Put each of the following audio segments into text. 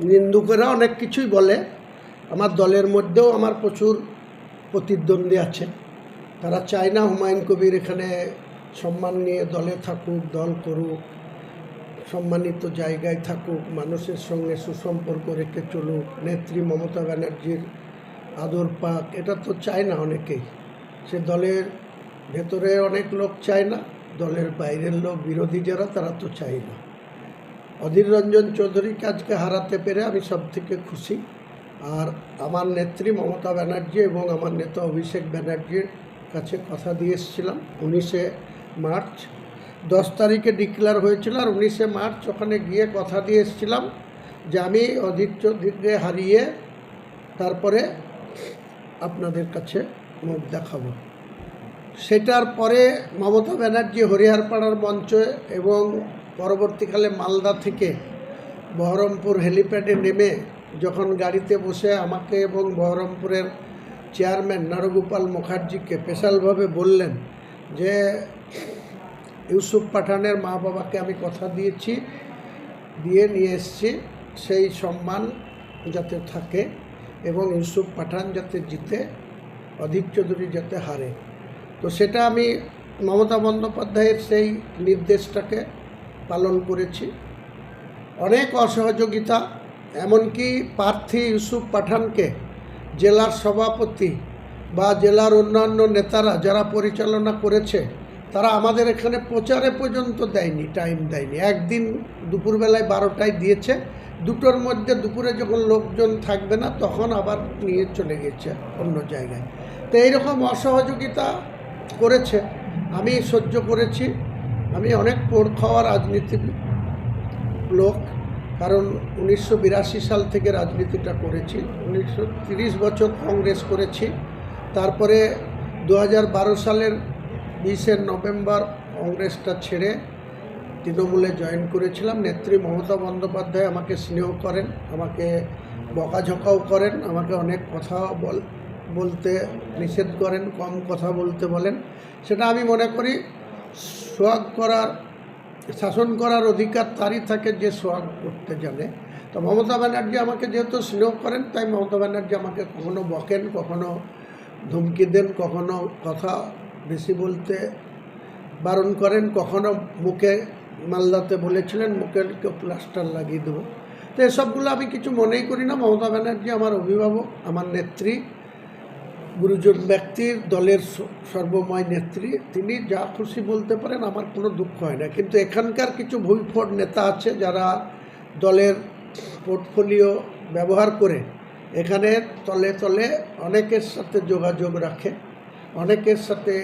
নিন্দুকেরা অনেক কিছুই বলে। আমার দলের মধ্যেও আমার প্রচুর প্রতিদ্বন্দ্বী আছে। তারা চায় না হুমায়ুন কবির এখানে সম্মান নিয়ে দলে থাকুক, দল করুক, সম্মানিত জায়গায় থাকুক, মানুষের সঙ্গে সুসম্পর্ক রেখে চলুক, নেত্রী মমতা ব্যানার্জির আদর পাক, এটা তো চায় না অনেকেই। সে দলের ভেতরে অনেক লোক চায় না, দলের বাইরের লোক, বিরোধী যারা, তারা তো চায় না। অধীর রঞ্জন চৌধুরীকে আজকে হারাতে পেরে আমি সবথেকে খুশি। আর আমার নেত্রী মমতা ব্যানার্জি এবং আমার নেতা অভিষেক ব্যানার্জির কাছে কথা দিয়ে এসেছিলাম 19শে মার্চ। 10 তারিখে ডিক্লেয়ার হয়েছিল, আর 19শে মার্চ ওখানে গিয়ে কথা দিয়ে এসেছিলাম যে আমি অধীর চৌধুরীকে হারিয়ে তারপরে আপনাদের কাছে মুখ দেখাবো। সেটার পরে মমতা ব্যানার্জি হরিহরপাড়ার মঞ্চে এবং পরবর্তীকালে মালদা থেকে বহরমপুর হেলিপ্যাডে নেমে যখন গাড়িতে বসে আমাকে এবং বহরমপুরের চেয়ারম্যান নারগোপাল মুখার্জিকে স্পেশালভাবে বললেন যে ইউসুফ পাঠানের মা বাবাকে আমি কথা দিয়েছি, দিয়ে নিয়ে এসেছি, সেই সম্মান যাতে থাকে এবং ইউসুফ পাঠান যাতে জিতে, অধীর চৌধুরী যাতে হারে। তো সেটা আমি মমতা বন্দ্যোপাধ্যায়ের সেই নির্দেশটাকে পালন করেছি। অনেক অসহযোগিতা, এমনকি প্রার্থী ইউসুফ পাঠানকে জেলার সভাপতি বা জেলার অন্যান্য নেতারা যারা পরিচালনা করেছে, তারা আমাদের এখানে প্রচারে পর্যন্ত দেয়নি, টাইম দেয়নি। একদিন দুপুরবেলায় 12টায় দিয়েছে, দুটোর মধ্যে দুপুরে যখন লোকজন থাকবে না তখন আবার নিয়ে চলে গেছে অন্য জায়গায়। তো এইরকম অসহযোগিতা করেছে, আমি সহ্য করেছি। আমি অনেক পোড় খাওয়া রাজনীতির লোক, কারণ 1982 সাল থেকে রাজনীতিটা করেছি, 30 বছর কংগ্রেস করেছি। তারপরে 2012 সালের 20শে নভেম্বর কংগ্রেসটা ছেড়ে তৃণমূলে জয়েন করেছিলাম। নেত্রী মমতা বন্দ্যোপাধ্যায় আমাকে স্নেহ করেন, আমাকে বকাঝকাও করেন, আমাকে অনেক কথা বলতে নিষেধ করেন, কম কথা বলতে বলেন। সেটা আমি মনে করি সোহাগ করার, শাসন করার অধিকার তারই থাকে যে সোহাগ করতে জানে। তো মমতা ব্যানার্জি আমাকে যেহেতু স্নেহ করেন, তাই মমতা ব্যানার্জি আমাকে কখনো বকেন, কখনো ধমকি দেন, কখনো কথা বেশি বলতে বারণ করেন, কখনো মুখে মালদাতে বলেছিলেন মুখে কেউ প্লাস্টার লাগিয়ে দেবো। তো এসবগুলো আমি কিছু মনেই করি না। মমতা ব্যানার্জি আমার অভিভাবক, আমার নেত্রী, গুরুজন ব্যক্তির, দলের সর্বময় নেত্রী। তিনি যা খুশি বলতে পারেন, আমার কোনো দুঃখ হয় না। কিন্তু এখানকার কিছু ভুলফট নেতা আছে যারা দলের পোর্টফোলিও ব্যবহার করে এখানে তলে তলে অনেকের সাথে যোগাযোগ রাখে, অনেকের সাথে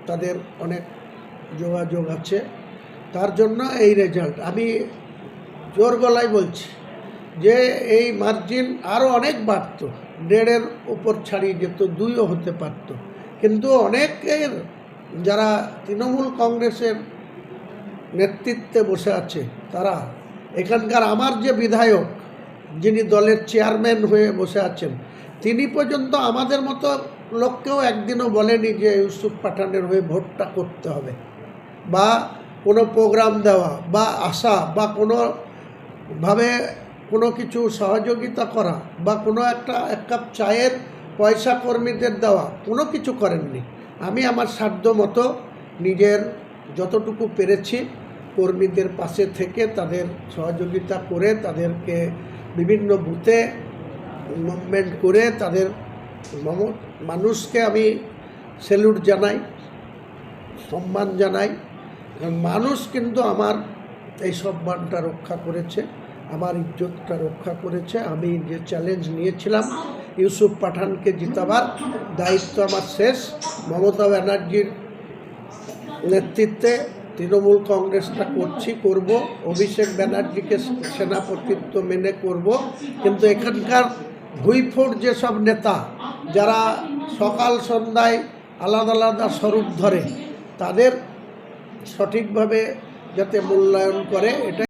তাদের অনেক যোগাযোগ আছে, তার জন্য এই রেজাল্ট। আমি জোর গলায় বলছি যে এই মার্জিন আরও অনেক বাড়ত, 1.5-এর উপর ছাড়িয়ে যেত, 2ও হতে পারত। কিন্তু অনেকের যারা তৃণমূল কংগ্রেসের নেতৃত্বে বসে আছে, তারা এখানকার আমার যে বিধায়ক, যিনি দলের চেয়ারম্যান হয়ে বসে আছেন, তিনি পর্যন্ত আমাদের মতো লোককেও একদিনও বলেনি যে ইউসুফ পাঠানের হয়ে ভোটটা করতে হবে, বা কোনো প্রোগ্রাম দেওয়া, বা আসা, বা কোনোভাবে কোনো কিছু সহযোগিতা করা, বা কোনো এক কাপ চায়ের পয়সা কর্মীদের দেওয়া, কোনো কিছু করেননি। আমি আমার সাধ্য মতো নিজের যতটুকু পেরেছি কর্মীদের পাশে থেকে তাদের সহযোগিতা করে, তাদেরকে বিভিন্ন বুথে মুভমেন্ট করে, তাদের মানুষকে আমি স্যালুট জানাই, সম্মান জানাই। মানুষ কিন্তু আমার এই সম্মানটা রক্ষা করেছে, আমার ইজ্জতটা রক্ষা করেছে। আমি যে চ্যালেঞ্জ নিয়েছিলাম ইউসুফ পাঠানকে জিতাবার, দায়িত্ব আমার শেষ। মমতা ব্যানার্জির নেতৃত্বে তৃণমূল কংগ্রেসটা করব, অভিষেক ব্যানার্জিকে সেনাপতিত্ব মেনে করব। কিন্তু এখানকার ভুইফোড় যেসব নেতা যারা সকাল সন্ধ্যায় আলাদা আলাদা স্বরূপ ধরে, তাদের সঠিকভাবে যাতে মূল্যায়ন করে, এটা